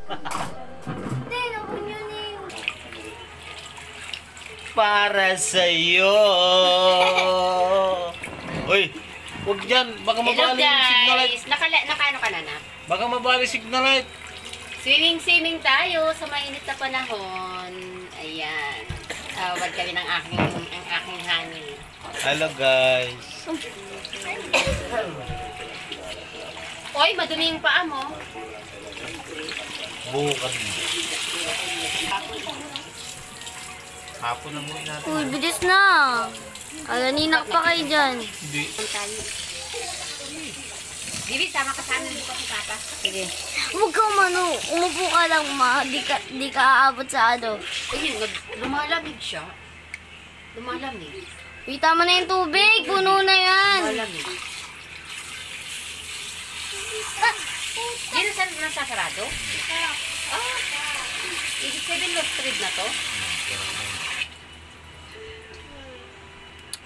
Hindi, nakuha niyo na yung... Para sa'yo. Uy, huwag dyan. Baka mabali yung signal light. Nakaano ka na na? Baka mabali signal light. Swimming tayo sa mainit na panahon. Ayan. Tawag kami ng aking honey. Hello guys. Oy, madumi yung paa mo. Bukan. Hapon na muna natin. Uy, bilis na. Kaganinak pa kayo dyan. Hindi. Bibi, sama ka sa amin. Bukas si Papa. Sige. Huwag ka mano. Umupo ka lang, ma. Di ka aabot sa ano. Ayun, lumalamig siya. Lumalamig. Uy, tama na yung tubig. Puno na yan. Lumalamig. Di na saan nasasarado? Ah. Ibig sabihin lost thread na to?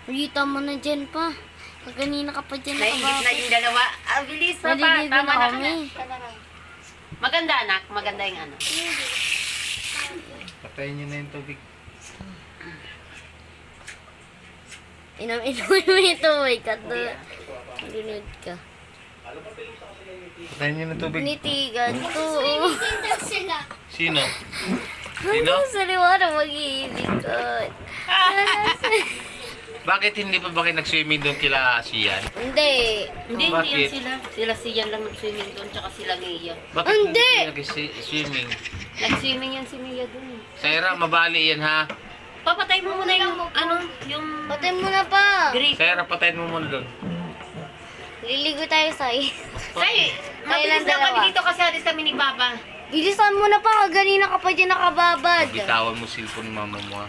Uy, tama na dyan pa. Kaganina ka pa dyan. Naingit na yung dalawa. Ah, bilis pa pa. Naliligo Tama na na kami. Maganda anak. Maganda yung ano. Patayin nyo na yung tubig. Inom-inom mo yung tubig ka. Lunod ka. Patayin nyo na yung tubig. Nitigan to. Sino? Ano sa liwanag mag-iilikot? Bakit hindi pa ba kayo nag-swimming doon kila Sian? Hindi. Hindi Bakit? yan sila. Sila Sian lang nag-swimming doon, tsaka sila Mia. Bakit Hindi! kayo nag-swimming? Nag-swimming yan si Mia doon. Saira, mabali yan ha. Papatay mo muna yung, ano, yung Patay mo na pa. grape. Saira, patayin mo muna doon. Liligo tayo sa Say, mabilis na dalawa. kami dito kasi alis kami ni Papa. Bilisan mo na pa. Kaganina ka pa dyan nakababad. Bitawan mo cellphone mama mo ha.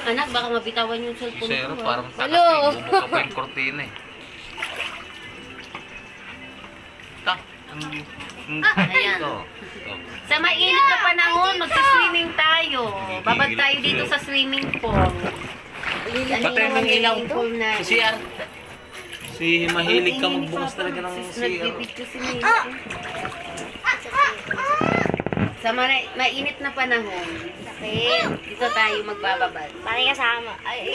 Anak, baka mabitawan yung cellphone Saira, ko. parang Hello? takatay. Bumuka pa yung kortina eh. Ta. Ayan. Sa mainit na panahon, magsa-swimming tayo. Babad tayo dito sa swimming pool. Patay mo yung ilaw. Pool na. Si CR. Si mahilig ka magbukas talaga ng CR. Nagbibidyo si Mia. Sa mainit na panahon, dito tayo magbababad. Pare kasama. Ay,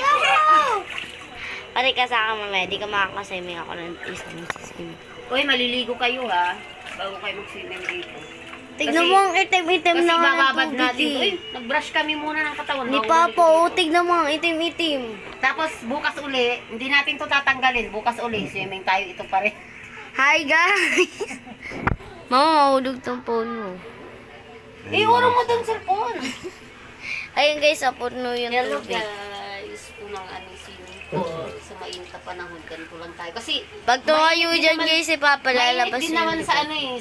pare kasama mamaya. Di ka makakaswimming ako ng isang swimming. Uy, maliligo kayo ha, bago kayo mag-swimming dito. Tignan mo ang itim-itim Kasi na nga ng bababad natin. tubig. Uy, nag-brush kami muna ng katawan. Ni bago Papa, maligo. tignan mo ang itim-itim. Tapos bukas uli, hindi natin to tatanggalin. Bukas uli, swimming tayo ito pa rin. Hi guys! Mama, mahulog tong phone mo. Iuro mo dun sa phone. Ayun guys, puno yung Hello tubig. guys, unang swimming pool. Sa mainit na panahon, ganito lang tayo. Kasi Pag tumayo mainit din dyan naman- guys, si Papa lalabas mainit din naman sa ano eh,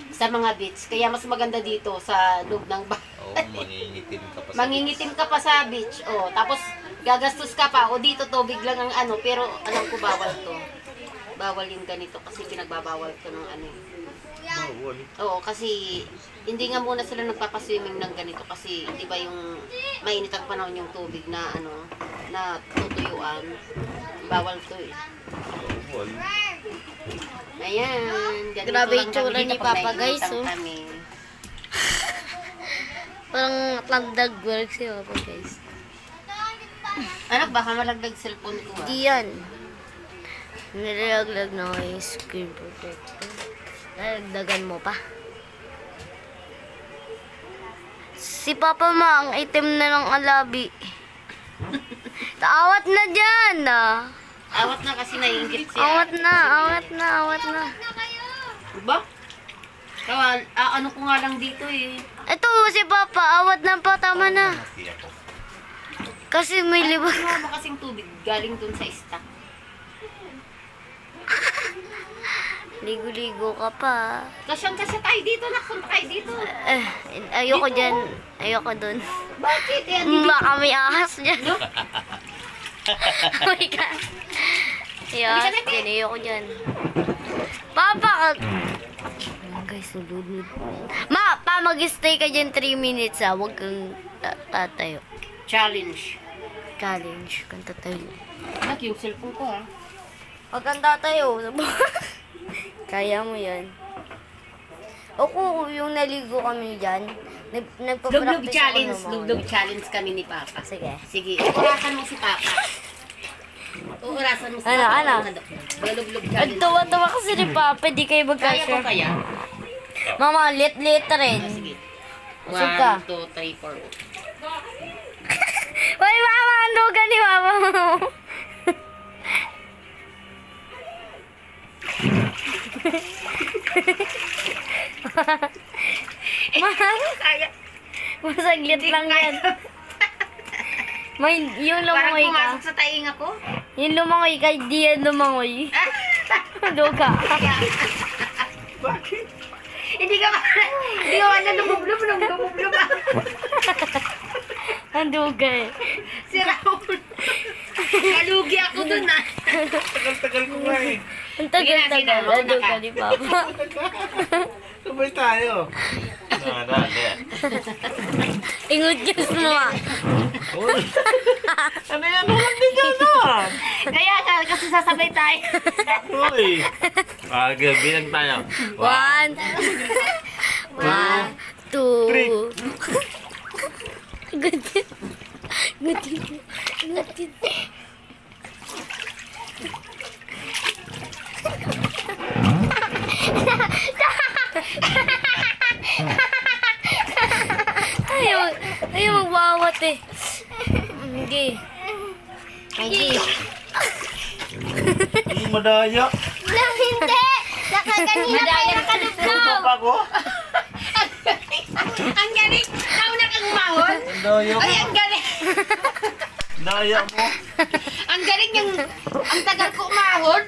sa mga beach. Kaya mas maganda dito sa loob ng bahay. Oo, mangingitim ka pa sa Mangingitim ka pa sa beach. Oh, tapos gagastos ka pa. O dito tubig lang ang ano, pero alam ko bawal to. Bawal yung ganito kasi pinagbabawal to ng ano. bawal. Oo, kasi hindi nga muna sila nagpapaswimming ng ganito kasi 'di ba yung mainit ang panahon yung tubig na ano, na tutuyuan. Bawal to eh. Bawal. Ayan, ganito Grabe lang yung tsura kami ni dito pag Papa, guys, nainitan oh. kami. Parang landag work si Papa guys. Anak, baka malagdag cellphone ko ah. Di yan. Nilaglag na yung screen protector. Nalagdagan mo pa. Si Papa ma, ang itim na ng alabi. Awat na dyan ah. Awat na kasi naiingit siya. Awat na, awat na, awat na. Diba? Kaya, ano ko nga lang dito eh. Ito si Papa, awat na pa, tama na. Kasi may libag. Ano mo kasing tubig galing dun sa stock? Ligo-ligo ka pa. Kasyang-kasya tayo dito, nakunta tayo dito. Ayoko dyan. Ayoko dun. Bakit yan? Baka may ahas dyan. No? Oh my God. Ayos, dyan. Ayoko dyan. Papa! Guys, sulunod. Pa, mag-stay ka dyan 3 minutes ah. Huwag kang tatayo. Challenge. Challenge kang tatayo. Nak, yung cellphone ko ha. Huwag kang tatayo. Kaya mo yan. Ako, yung naligo kami dyan, Lublog nagpa-practice challenge. ako Lublog challenge kami ni Papa. Sige. Sige, uurasan mo si Papa. Uurasan mo si Ano, Papa. ano? Lublog Ang challenge. tawa-tawa kasi ni Papa, di kayo Kaya ko magkasya. kaya? Mama, lit rin. Sige. Busog ka. 1, 2, 3, 4. Uy, mama, ang duga ni mama mo. Masaglit lang yan. May, yung Parang lumangoy ka. pumasok sa taing ako. Yung lumangoy ka, di yan lumangoy. Duga. Bakit? Hindi ka na lumublob nung lumublob ako. Ang duga eh. Si Raul. Kalugi ako dun ah. Tagal-tagal ko nga eh. Ang tagal-tagal. Sige na, Ang duga ni Papa. Sabay tayo. Ingot kiss mo ah. Uy. Ano yan? Walang din yan ah. Kaya ka, kasi sasabay tayo. Uy. Bilang tayo. 1, 2, 3. Good. Good. Good. Ayaw magbawat eh. Hindi. Hindi. Madaya. Hindi! Saka kanina Madaya ka Ano pa ko? Ang galing! Nauna kang umahon? Madaya Ay, ko. ang galing! Daya mo. Ang galing yung... Ang tagal ko umahon.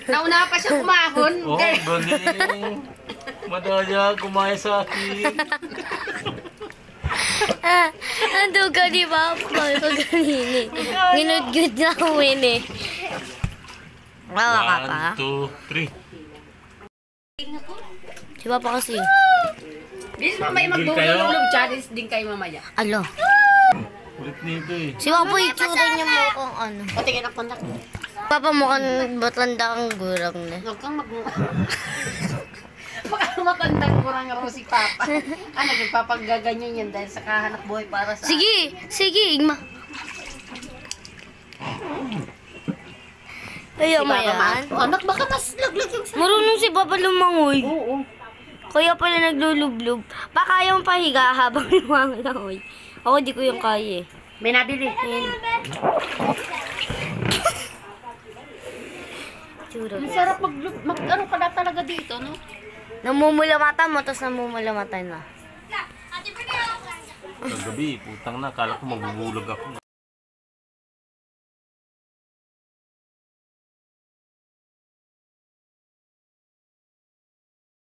Nauna pa siya umahon. Oh, galing. Madaya, kumaya sa akin. Ang duga ni Papa. Pag kanini. Ginudgud na ako eh. Mawa ka pa. 1, 2, 3. Si Papa kasi. Bis mamaya Tigil kayo. maglulog challenge din kayo mamaya. Alo. Ulit nito eh. Si Papa itsura niya mo kung ano. O, tingin ako na. Papa mukhang batanda kang gurang na. Huwag kang Baka matandang kurang ako si Papa. Ano, nagpapagaganyan yan dahil sa kahanap buhay para sa... Sige! Sige, Igma. Ayaw mo yan. Anak, baka mas laglag yung sa... Marunong si Papa lumangoy. Oo. Kaya pala naglulublog. Baka ayaw pahiga habang lumangoy. Ako di ko yung kaya eh. May nabili. Ang sarap ano ka na talaga dito, no? Namumula mata mo, tapos namumula mata na. Kagabi, putang na. Kala ko magbubulog ako.